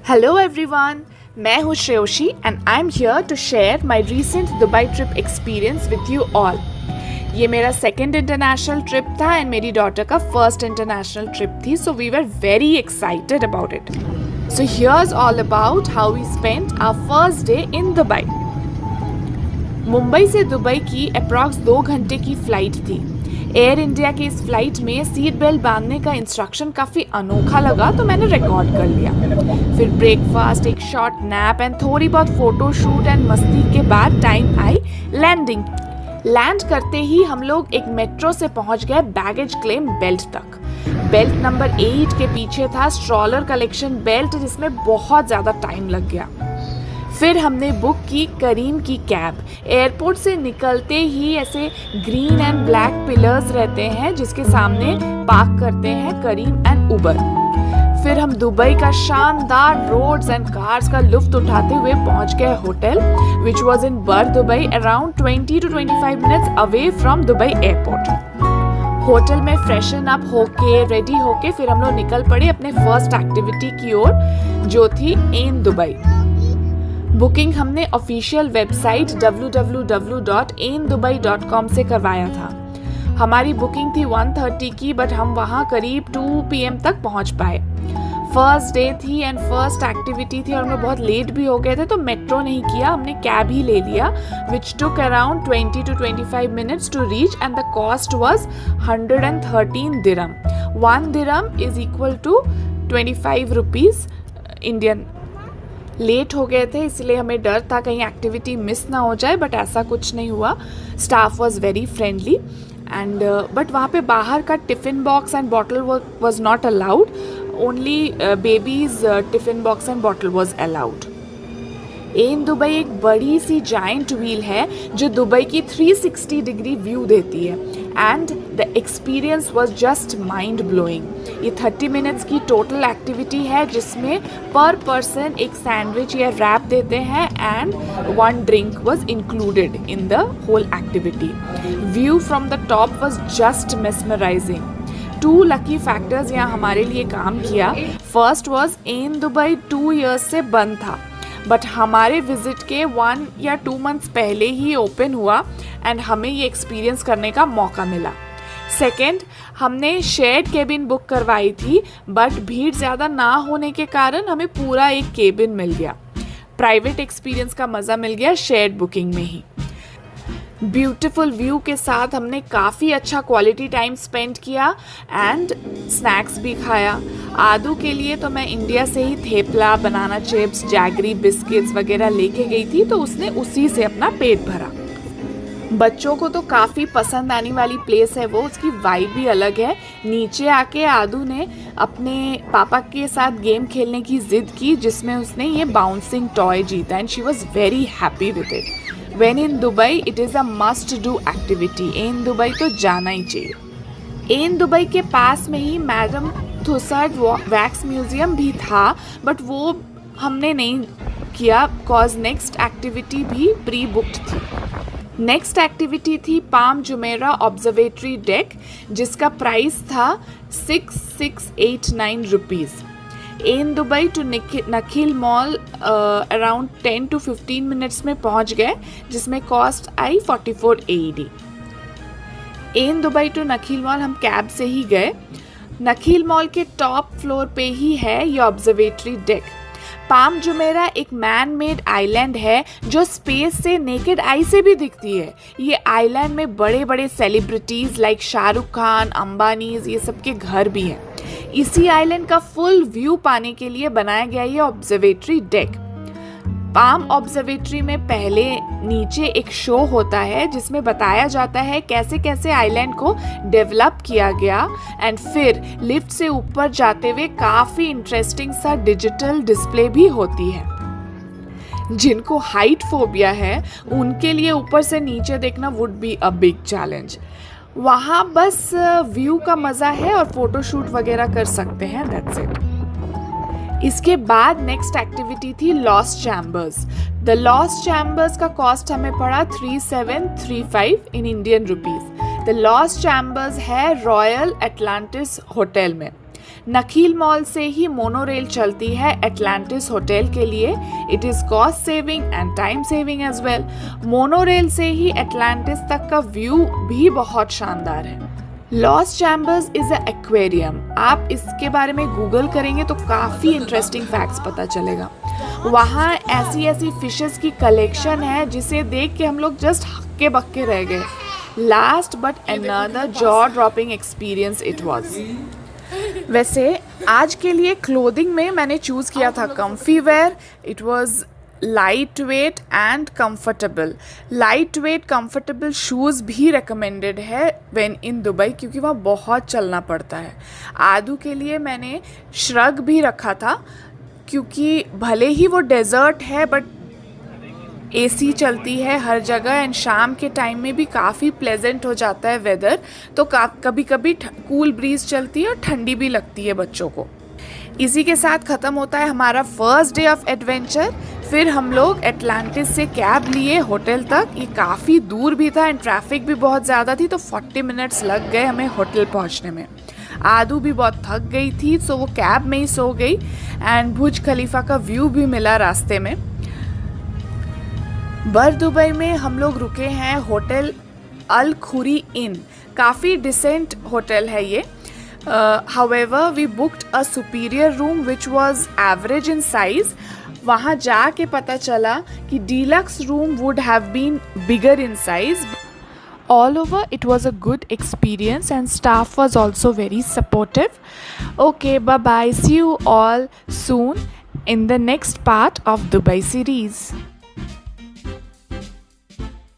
Hello everyone, मैं हूँ Shreyoshi and I am here to share my recent Dubai trip experience with you all. ये मेरा second international trip था and मेरी daughter का फर्स्ट इंटरनेशनल ट्रिप थी, so we were very excited about it. So here's all about how we spent our first day in Dubai. Mumbai से Dubai की approx 2 घंटे की फ़्लाइट थी। एयर इंडिया के इस फ्लाइट में सीट बेल्ट बांधने का इंस्ट्रक्शन काफ़ी अनोखा लगा, तो मैंने रिकॉर्ड कर लिया। फिर ब्रेकफास्ट, एक शॉर्ट नैप एंड थोड़ी बहुत फ़ोटो शूट एंड मस्ती के बाद टाइम आई लैंडिंग। लैंड करते ही हम लोग एक मेट्रो से पहुंच गए बैगेज क्लेम बेल्ट तक। बेल्ट नंबर 8 के पीछे था स्ट्रॉलर कलेक्शन बेल्ट, जिसमें बहुत ज़्यादा टाइम लग गया। फिर हमने बुक की करीम की कैब। एयरपोर्ट से निकलते ही ऐसे ग्रीन एंड ब्लैक पिलर्स रहते हैं जिसके सामने पार्क करते हैं करीम एंड उबर। फिर हम दुबई का शानदार रोड्स एंड कार्स का लुफ्त उठाते हुए पहुंच गए होटल, विच वॉज इन बर Dubai, around 20 to 25 minutes away from Dubai airport. Hotel में फ्रेशन अप होके रेडी होके फिर हम लोग निकल पड़े अपने फर्स्ट एक्टिविटी की ओर, जो थी एन दुबई। बुकिंग हमने ऑफिशियल वेबसाइट www.andubai.com से करवाया था। हमारी बुकिंग थी 1:30 की, बट हम वहाँ करीब 2 PM तक पहुँच पाए। फर्स्ट डे थी एंड फर्स्ट एक्टिविटी थी और हम लोग बहुत लेट भी हो गए थे, तो मेट्रो नहीं किया, हमने कैब ही ले लिया, which took around 20 to 25 minutes to reach and the cost was 113 dirham. 1 dirham is equal to 25 rupees Indian. Late हो गए थे इसलिए हमें डर था कहीं एक्टिविटी मिस ना हो जाए, बट ऐसा कुछ नहीं हुआ। Staff was very friendly and but वहाँ पे बाहर का tiffin box and bottle was not allowed, only babies tiffin box and bottle was allowed. In Dubai एक बड़ी सी जाइंट व्हील है जो दुबई की 360 डिग्री व्यू देती है and the experience was just mind blowing. ये 30 मिनट्स की टोटल एक्टिविटी है जिसमें पर पर्सन एक सैंडविच या रैप देते हैं and 1 drink was included in the whole activity. View from the top was just mesmerising. 2 lucky factors यहाँ हमारे लिए काम किया। First was in Dubai 2 years से बंद था, बट हमारे विज़िट के 1 या 2 months पहले ही ओपन हुआ एंड हमें ये एक्सपीरियंस करने का मौका मिला। सेकेंड, हमने शेयर्ड केबिन बुक करवाई थी, बट भीड़ ज़्यादा ना होने के कारण हमें पूरा एक केबिन मिल गया। प्राइवेट एक्सपीरियंस का मज़ा मिल गया शेयर्ड बुकिंग में ही। ब्यूटीफुल व्यू के साथ हमने काफ़ी अच्छा क्वालिटी टाइम स्पेंड किया एंड स्नैक्स भी खाया। आदू के लिए तो मैं इंडिया से ही thepla, banana chips, jaggery biscuits वगैरह लेके गई थी, तो उसने उसी से अपना पेट भरा। बच्चों को तो काफ़ी पसंद आने वाली प्लेस है वो, उसकी वाइब भी अलग है। नीचे आके आदू ने अपने पापा के साथ गेम खेलने की ज़िद की, जिसमें उसने ये बाउंसिंग टॉय जीता and she was very happy with it. When in Dubai, it is a must-do activity. Ain Dubai तो जाना ही चाहिए। एन दुबई के पास में ही मैडम तुसाद वैक्स म्यूज़ियम भी था, बट वो हमने नहीं किया कॉज नेक्स्ट एक्टिविटी भी प्री बुक्ड थी। नेक्स्ट एक्टिविटी थी पाम जुमेरा ऑब्जर्वेटरी डेक, जिसका प्राइस था 6689 rupees. Ain Dubai to Nakheel mall around 10 to 15 minutes में पहुंच गए, जिसमें कॉस्ट आई 44 AED। Ain Dubai to Nakheel mall हम कैब से ही गए। नखील मॉल के टॉप फ्लोर पे ही है ये ऑब्जर्वेटरी डेक। पाम जुमेरा एक मैन मेड आइलैंड है जो स्पेस से नेकेड आई से भी दिखती है। ये आइलैंड में बड़े बड़े सेलिब्रिटीज़ लाइक शाहरुख खान, अंबानीज, ये सब के घर भी हैं। इसी आइलैंड का फुल व्यू पाने के लिए बनाया गया ये ऑब्जर्वेटरी डेक। पाम ऑब्जर्वेटरी में पहले नीचे एक शो होता है जिसमें बताया जाता है कैसे कैसे आइलैंड को डेवलप किया गया एंड फिर लिफ्ट से ऊपर जाते हुए काफ़ी इंटरेस्टिंग सा डिजिटल डिस्प्ले भी होती है। जिनको हाइट फोबिया है उनके लिए ऊपर से नीचे देखना would be a big challenge. वहाँ बस व्यू का मज़ा है और फोटोशूट वगैरह कर सकते हैं, दैट्स इट। इसके बाद नेक्स्ट एक्टिविटी थी lost chambers. The lost chambers का कॉस्ट हमें पड़ा 3735 in Indian rupees. The lost chambers है रॉयल एटलांटिस होटल में। नखील मॉल से ही मोनोरेल चलती है एटलांटिस होटल के लिए. It is cost saving and time saving as well. Monorail से ही एटलांटिस तक का व्यू भी बहुत शानदार है. Loss chambers is a aquarium. आप इसके बारे में गूगल करेंगे तो काफ़ी इंटरेस्टिंग फैक्ट्स पता चलेगा. वहाँ ऐसी ऐसी फिशेस की कलेक्शन है जिसे देख के हम लोग जस्ट हक्के बक्के रह गए. Last but another jaw dropping experience it was. वैसे आज के लिए क्लोथिंग में मैंने चूज़ किया था comfy wear. It was light weight and comfortable. Light weight comfortable shoes भी रिकमेंडेड है व्हेन इन दुबई, क्योंकि वहाँ बहुत चलना पड़ता है. आदू के लिए मैंने श्रग भी रखा था, क्योंकि भले ही वो डेजर्ट है बट एसी चलती है हर जगह एंड शाम के टाइम में भी काफ़ी प्लेजेंट हो जाता है वेदर. तो कभी कभी कूल ब्रीज चलती है और ठंडी भी लगती है बच्चों को. इसी के साथ ख़त्म होता है हमारा फर्स्ट डे ऑफ एडवेंचर. फिर हम लोग एटलांटिस से कैब लिए होटल तक. ये काफ़ी दूर भी था एंड ट्रैफिक भी बहुत ज़्यादा थी, तो 40 मिनट्स लग गए हमें होटल पहुंचने में. आदू भी बहुत थक गई थी, सो वो कैब में ही सो गई एंड बुर्ज खलीफा का व्यू भी मिला रास्ते में. बर दुबई में हम लोग रुके हैं होटल अल खुरी इन. काफ़ी डिसेंट होटल है ये. However, we booked a superior room which was average in size. वहाँ जाके पता चला कि deluxe room would have been bigger in size. All over, it was a good experience and staff was also very supportive. Okay, bye-bye. See you all soon in the next part of Dubai series.